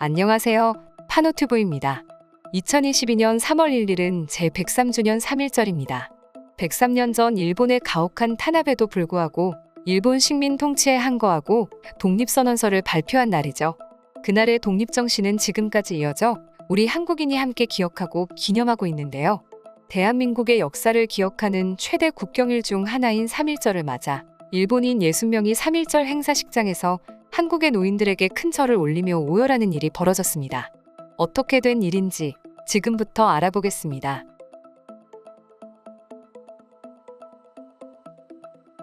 안녕하세요. 파노튜브입니다. 2022년 3월 1일은 제 103주년 3.1절입니다. 103년 전 일본의 가혹한 탄압에도 불구하고 일본 식민 통치에 항거하고 독립선언서를 발표한 날이죠. 그날의 독립정신은 지금까지 이어져 우리 한국인이 함께 기억하고 기념하고 있는데요. 대한민국의 역사를 기억하는 최대 국경일 중 하나인 3.1절을 맞아 일본인 60명이 3.1절 행사식장에서 한국의 노인들에게 큰 절을 올리며 오열하는 일이 벌어졌습니다. 어떻게 된 일인지 지금부터 알아보겠습니다.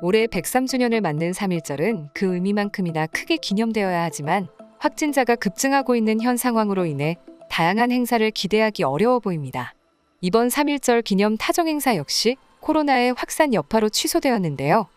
올해 103주년을 맞는 3.1절은 그 의미만큼이나 크게 기념되어야 하지만 확진자가 급증하고 있는 현 상황으로 인해 다양한 행사를 기대하기 어려워 보입니다. 이번 3.1절 기념 타종 행사 역시 코로나의 확산 여파로 취소되었는데요.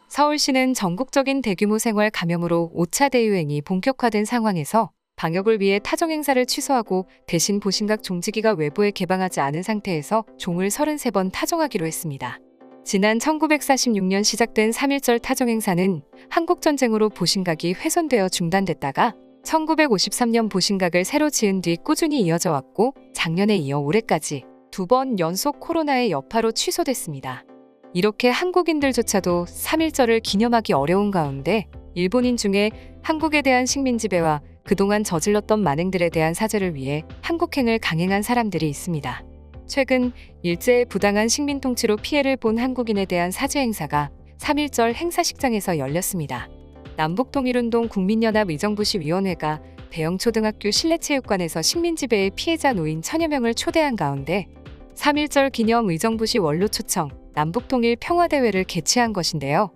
서울시는 전국적인 대규모 생활 감염으로 5차 대유행이 본격화된 상황에서 방역을 위해 타종 행사를 취소하고 대신 보신각 종지기가 외부에 개방하지 않은 상태에서 종을 33번 타종하기로 했습니다. 지난 1946년 시작된 3.1절 타종 행사는 한국전쟁으로 보신각이 훼손되어 중단됐다가 1953년 보신각을 새로 지은 뒤 꾸준히 이어져 왔고 작년에 이어 올해까지 2번 연속 코로나의 여파로 취소됐습니다. 이렇게 한국인들조차도 3.1절을 기념하기 어려운 가운데 일본인 중에 한국에 대한 식민 지배와 그동안 저질렀던 만행들에 대한 사죄를 위해 한국행을 강행한 사람들이 있습니다. 최근 일제의 부당한 식민 통치로 피해를 본 한국인에 대한 사죄 행사가 3.1절 행사식장에서 열렸습니다. 남북통일운동 국민연합 의정부시위원회가 대영초등학교 실내체육관에서 식민 지배의 피해자 노인 1000여 명을 초대한 가운데 3.1절 기념 의정부시 원로 초청 남북통일 평화대회를 개최한 것인데요.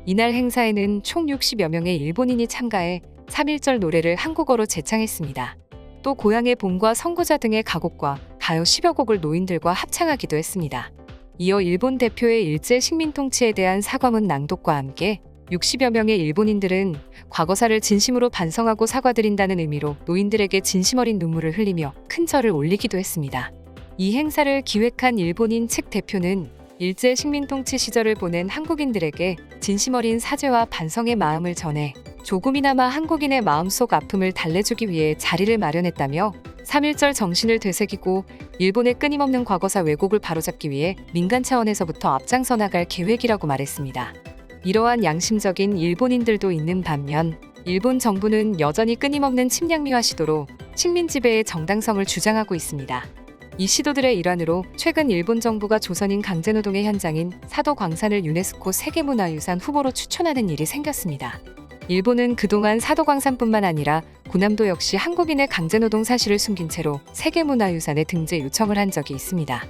이날 행사에는 총 60여 명의 일본인이 참가해 3.1절 노래를 한국어로 제창했습니다. 또 고향의 봄과 선구자 등의 가곡과 가요 10여 곡을 노인들과 합창하기도 했습니다. 이어 일본 대표의 일제 식민 통치에 대한 사과문 낭독과 함께 60여 명의 일본인들은 과거사를 진심으로 반성하고 사과드린다는 의미로 노인들에게 진심 어린 눈물을 흘리며 큰 절을 올리기도 했습니다. 이 행사를 기획한 일본인 측 대표는 일제 식민 통치 시절을 보낸 한국인들에게 진심 어린 사죄와 반성의 마음을 전해 조금이나마 한국인의 마음속 아픔을 달래주기 위해 자리를 마련했다며 3.1절 정신을 되새기고 일본의 끊임없는 과거사 왜곡을 바로잡기 위해 민간 차원에서부터 앞장서 나갈 계획이라고 말했습니다. 이러한 양심적인 일본인들도 있는 반면 일본 정부는 여전히 끊임없는 침략미화 시도로 식민 지배의 정당성을 주장하고 있습니다. 이 시도들의 일환으로 최근 일본 정부가 조선인 강제노동의 현장인 사도 광산을 유네스코 세계문화유산 후보로 추천하는 일이 생겼습니다. 일본은 그동안 사도 광산뿐만 아니라 군함도 역시 한국인의 강제노동 사실을 숨긴 채로 세계문화유산에 등재 요청을 한 적이 있습니다.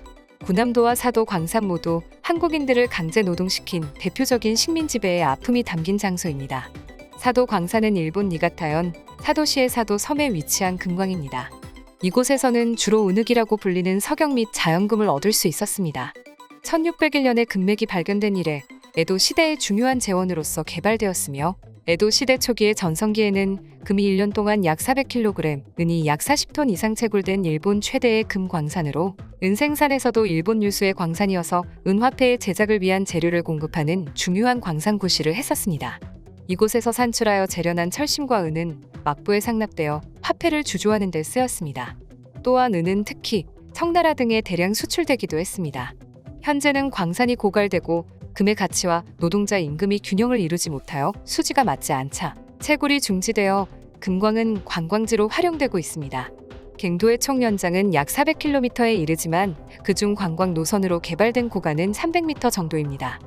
군함도와 사도 광산 모두 한국인들을 강제노동시킨 대표적인 식민지배의 아픔이 담긴 장소입니다. 사도 광산은 일본 니가타현 사도시의 사도 섬에 위치한 금광입니다. 이곳에서는 주로 은흑이라고 불리는 석영 및 자연금을 얻을 수 있었습니다. 1601년에 금맥이 발견된 이래 에도 시대의 중요한 재원으로서 개발되었으며 에도 시대 초기의 전성기에는 금이 1년 동안 약 400kg, 은이 약 40톤 이상 채굴된 일본 최대의 금 광산으로 은 생산에서도 일본 유수의 광산이어서 은화폐의 제작을 위한 재료를 공급하는 중요한 광산 구실을 했었습니다. 이곳에서 산출하여 재련한 철심과 은은 막부에 상납되어 화폐를 주조하는 데 쓰였습니다. 또한 은은 특히 청나라 등에 대량 수출되기도 했습니다. 현재는 광산이 고갈되고 금의 가치와 노동자 임금이 균형을 이루지 못하여 수지가 맞지 않자 채굴이 중지되어 금광은 관광지로 활용되고 있습니다. 갱도의 총 연장은 약 400km에 이르지만 그중 관광 노선으로 개발된 구간은 300m 정도입니다.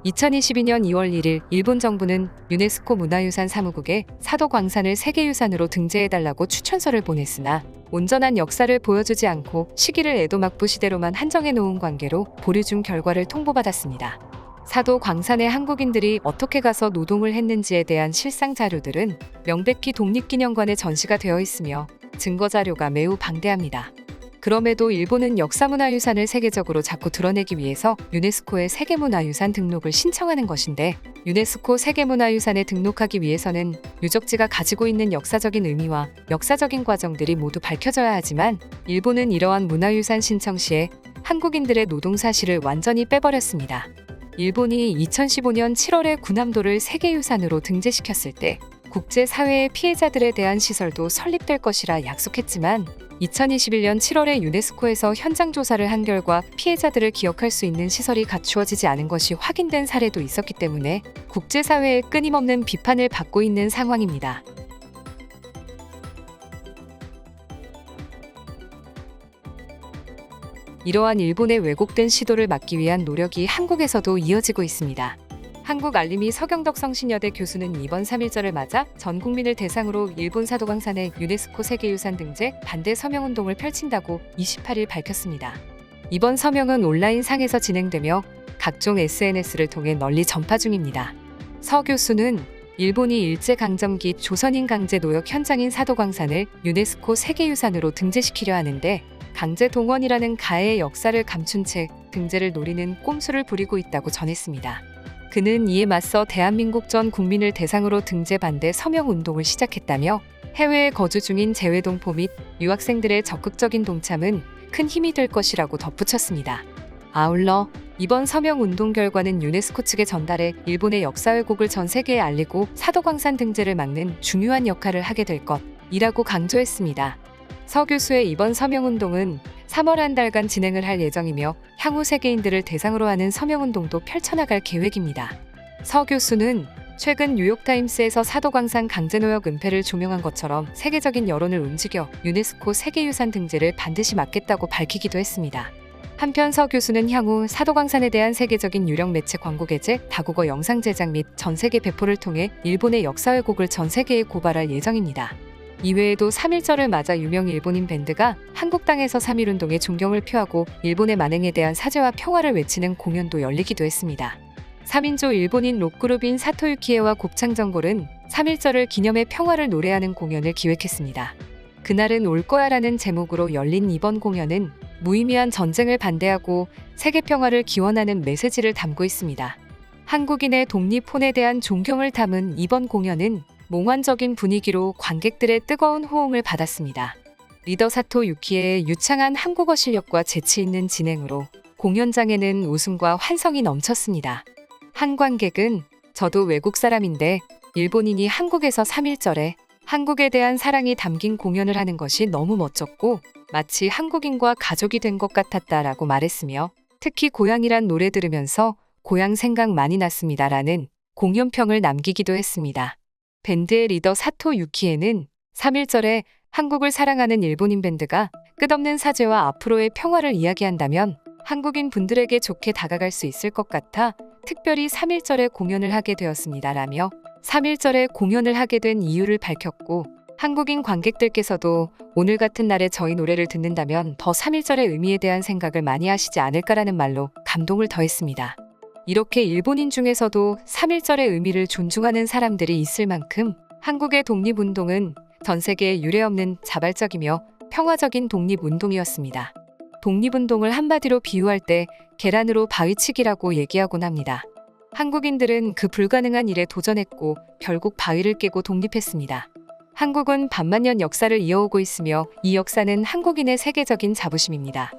2022년 2월 1일 일본 정부는 유네스코 문화유산 사무국에 사도 광산을 세계유산으로 등재해달라고 추천서를 보냈으나 온전한 역사를 보여주지 않고 시기를 에도 막부 시대로만 한정해 놓은 관계로 보류 중 결과를 통보받았습니다. 사도 광산의 한국인들이 어떻게 가서 노동을 했는지에 대한 실상 자료들은 명백히 독립기념관에 전시가 되어 있으며 증거 자료가 매우 방대합니다. 그럼에도 일본은 역사문화유산을 세계적으로 자꾸 드러내기 위해서 유네스코에 세계문화유산 등록을 신청하는 것인데 유네스코 세계문화유산에 등록하기 위해서는 유적지가 가지고 있는 역사적인 의미와 역사적인 과정들이 모두 밝혀져야 하지만 일본은 이러한 문화유산 신청 시에 한국인들의 노동 사실을 완전히 빼버렸습니다. 일본이 2015년 7월에 군함도를 세계유산으로 등재시켰을 때 국제사회의 피해자들에 대한 시설도 설립될 것이라 약속했지만 2021년 7월에 유네스코에서 현장 조사를 한 결과 피해자들을 기억할 수 있는 시설이 갖추어지지 않은 것이 확인된 사례도 있었기 때문에 국제사회의 끊임없는 비판을 받고 있는 상황입니다. 이러한 일본의 왜곡된 시도를 막기 위한 노력이 한국에서도 이어지고 있습니다. 한국알림이 서경덕 성신여대 교수는 이번 3.1절을 맞아 전 국민을 대상으로 일본 사도광산의 유네스코 세계유산 등재 반대 서명운동을 펼친다고 28일 밝혔습니다. 이번 서명은 온라인상에서 진행되며 각종 SNS를 통해 널리 전파 중입니다. 서 교수는 일본이 일제강점기 조선인 강제 노역 현장인 사도광산을 유네스코 세계유산으로 등재시키려 하는데 강제 동원이라는 가해의 역사를 감춘 채 등재를 노리는 꼼수를 부리고 있다고 전했습니다. 그는 이에 맞서 대한민국 전 국민을 대상으로 등재 반대 서명 운동을 시작했다며 해외에 거주 중인 재외동포 및 유학생들의 적극적인 동참은 큰 힘이 될 것이라고 덧붙였습니다. 아울러 이번 서명 운동 결과는 유네스코 측에 전달해 일본의 역사 왜곡을 전 세계에 알리고 사도광산 등재를 막는 중요한 역할을 하게 될 것이라고 강조했습니다. 서 교수의 이번 서명운동은 3월 한 달간 진행을 할 예정이며 향후 세계인들을 대상으로 하는 서명운동도 펼쳐나갈 계획입니다. 서 교수는 최근 뉴욕타임스에서 사도광산 강제노역 은폐를 조명한 것처럼 세계적인 여론을 움직여 유네스코 세계유산 등재를 반드시 막겠다고 밝히기도 했습니다. 한편 서 교수는 향후 사도광산에 대한 세계적인 유령 매체 광고 게재, 다국어 영상 제작 및 전 세계 배포를 통해 일본의 역사 왜곡을 전 세계에 고발할 예정입니다. 이외에도 3.1절을 맞아 유명 일본인 밴드가 한국 땅에서 3.1운동에 존경을 표하고 일본의 만행에 대한 사죄와 평화를 외치는 공연도 열리기도 했습니다. 3인조 일본인 록그룹인 사토유키에와 곱창전골은 3.1절을 기념해 평화를 노래하는 공연을 기획했습니다. 그날은 올 거야라는 제목으로 열린 이번 공연은 무의미한 전쟁을 반대하고 세계 평화를 기원하는 메시지를 담고 있습니다. 한국인의 독립혼에 대한 존경을 담은 이번 공연은 몽환적인 분위기로 관객들의 뜨거운 호응을 받았습니다. 리더 사토 유키의 유창한 한국어 실력과 재치 있는 진행으로 공연장에는 웃음과 환성이 넘쳤습니다. 한 관객은 저도 외국 사람인데 일본인이 한국에서 3.1절에 한국에 대한 사랑이 담긴 공연을 하는 것이 너무 멋졌고 마치 한국인과 가족이 된 것 같았다라고 말했으며 특히 고향이란 노래 들으면서 고향 생각 많이 났습니다라는 공연평을 남기기도 했습니다. 밴드의 리더 사토 유키에는 3.1절에 한국을 사랑하는 일본인 밴드가 끝없는 사죄와 앞으로의 평화를 이야기한다면 한국인 분들에게 좋게 다가갈 수 있을 것 같아 특별히 3.1절에 공연을 하게 되었습니다라며 3.1절에 공연을 하게 된 이유를 밝혔고 한국인 관객들께서도 오늘 같은 날에 저희 노래를 듣는다면 더 3.1절의 의미에 대한 생각을 많이 하시지 않을까라는 말로 감동을 더했습니다. 이렇게 일본인 중에서도 3.1절의 의미를 존중하는 사람들이 있을 만큼 한국의 독립운동은 전 세계에 유례없는 자발적이며 평화적인 독립운동이었습니다. 독립운동을 한마디로 비유할 때 계란으로 바위치기라고 얘기하곤 합니다. 한국인들은 그 불가능한 일에 도전했고 결국 바위를 깨고 독립했습니다. 한국은 반만년 역사를 이어오고 있으며 이 역사는 한국인의 세계적인 자부심입니다.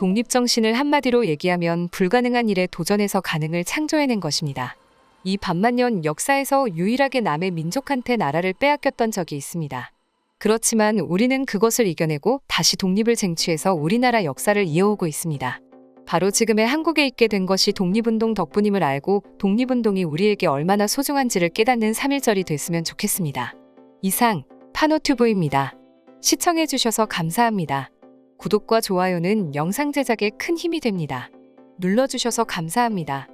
독립정신을 한마디로 얘기하면 불가능한 일에 도전해서 가능을 창조해낸 것입니다. 이 반만년 역사에서 유일하게 남의 민족한테 나라를 빼앗겼던 적이 있습니다. 그렇지만 우리는 그것을 이겨내고 다시 독립을 쟁취해서 우리나라 역사를 이어오고 있습니다. 바로 지금의 한국에 있게 된 것이 독립운동 덕분임을 알고 독립운동이 우리에게 얼마나 소중한지를 깨닫는 3.1절이 됐으면 좋겠습니다. 이상 파노튜브입니다. 시청해주셔서 감사합니다. 구독과 좋아요는 영상 제작에 큰 힘이 됩니다. 눌러주셔서 감사합니다.